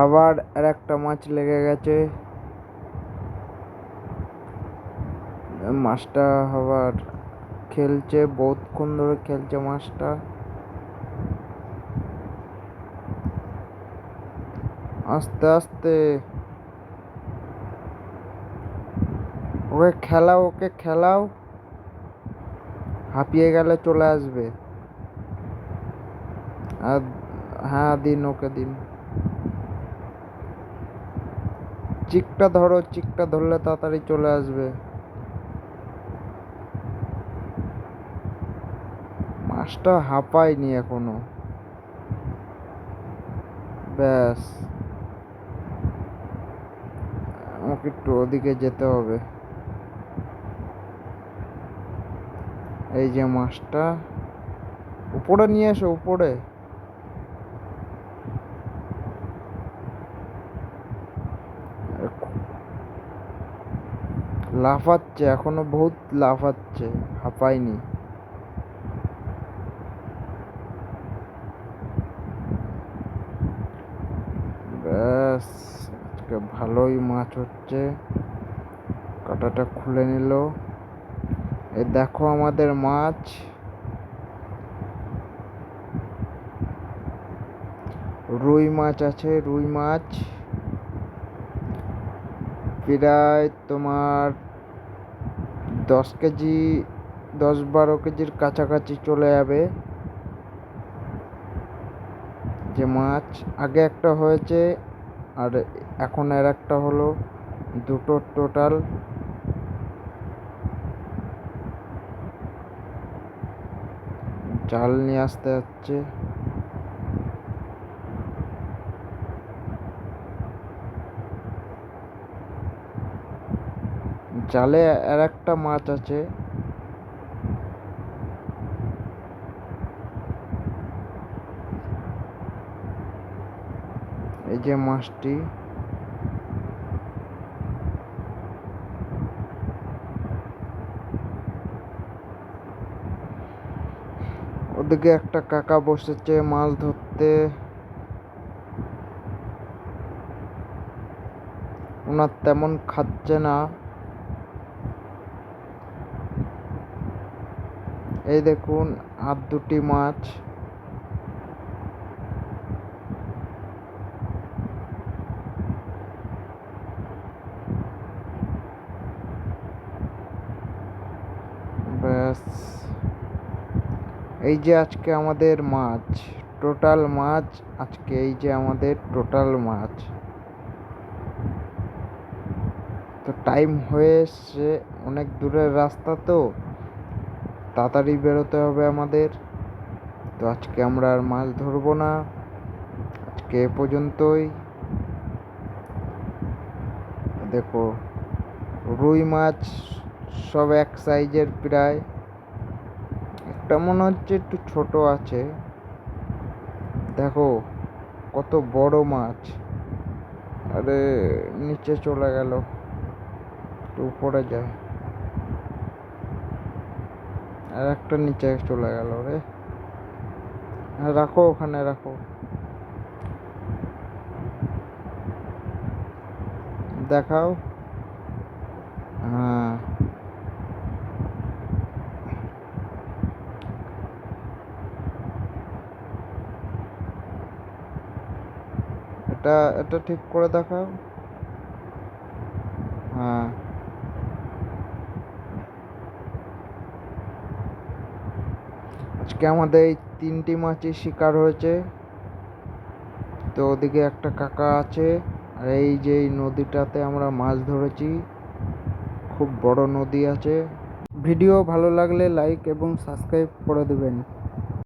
আবার আর একটা মাছ লেগে গেছে। মাছটা আবার খেলছে, বহুতক্ষণ ধরে খেলছে মাছটা। আস্তে আস্তে ওকে খেলাও, হাঁপিয়ে গেলে চলে আসবে। আর হ্যাঁ, দিন, ওকে দিন। চিকটা ধরো, চিকটা ধরলে তাড়াতাড়ি চলে আসবে। মাছটা হাঁপায়নি এখনো। ব্যাস, আমাকে একটু ওদিকে যেতে হবে। এই যে মাছটা, উপরে নিয়ে এসো, উপরে। লাফাচ্ছে এখনো, বহুত লাফাচ্ছে, হাঁপায়নি। ব্যাস, আজকে ভালোই মাছ হচ্ছে। কাঁটাটা খুলে নিল। এই দেখো আমাদের মাছ। রুই মাছ আছে, রুই মাছ প্রায় তোমার 10 কেজি, 10-12 কেজির কাছাকাছি চলে যাবে। যে মাছ আগে একটা হয়েছে আর এখন আর একটা হলো, দুটো টোটাল। জাল নিয়ে আসতে হচ্ছে। জালে আর একটা মাছ আছে। এই যে মাছটি, ওদিকে একটা কাকা বসেছে মাছ ধরতে। ওনার তেমন খাচ্ছে না। এই দেখুন, আর দুটি মাছ। ব্যাস, এই যে আজকে আমাদের মাছ, টোটাল মাছ আজকে, এই যে আমাদের টোটাল মাছ। তো টাইম হয়ে এসছে, অনেক দূরের রাস্তা, তো তাড়াতাড়ি বেরোতে হবে আমাদের। তো আজকে আমরা আর মাছ ধরবো না, আজকে এ পর্যন্তই। দেখো, রুই মাছ সব এক সাইজের প্রায়। একটা মনে হচ্ছে একটু ছোট আছে। দেখো কত বড় মাছ। আরে নিচে চলে গেল, একটু উপরে যায়। আর একটা নিচে চলে গেল রে। রাখো, ওখানে রাখো। দেখাও। হ্যাঁ, এটা এটা ঠিক করে দেখাও। হ্যাঁ, আজকে আমাদের এই 3টি মাছই শিকার হয়েছে। তো ওদিকে একটা কাকা আছে, আর এই যে এই নদীটাতে আমরা মাছ ধরেছি, খুব বড় নদী আছে। ভিডিও ভালো লাগলে লাইক এবং সাবস্ক্রাইব করে দেবেন।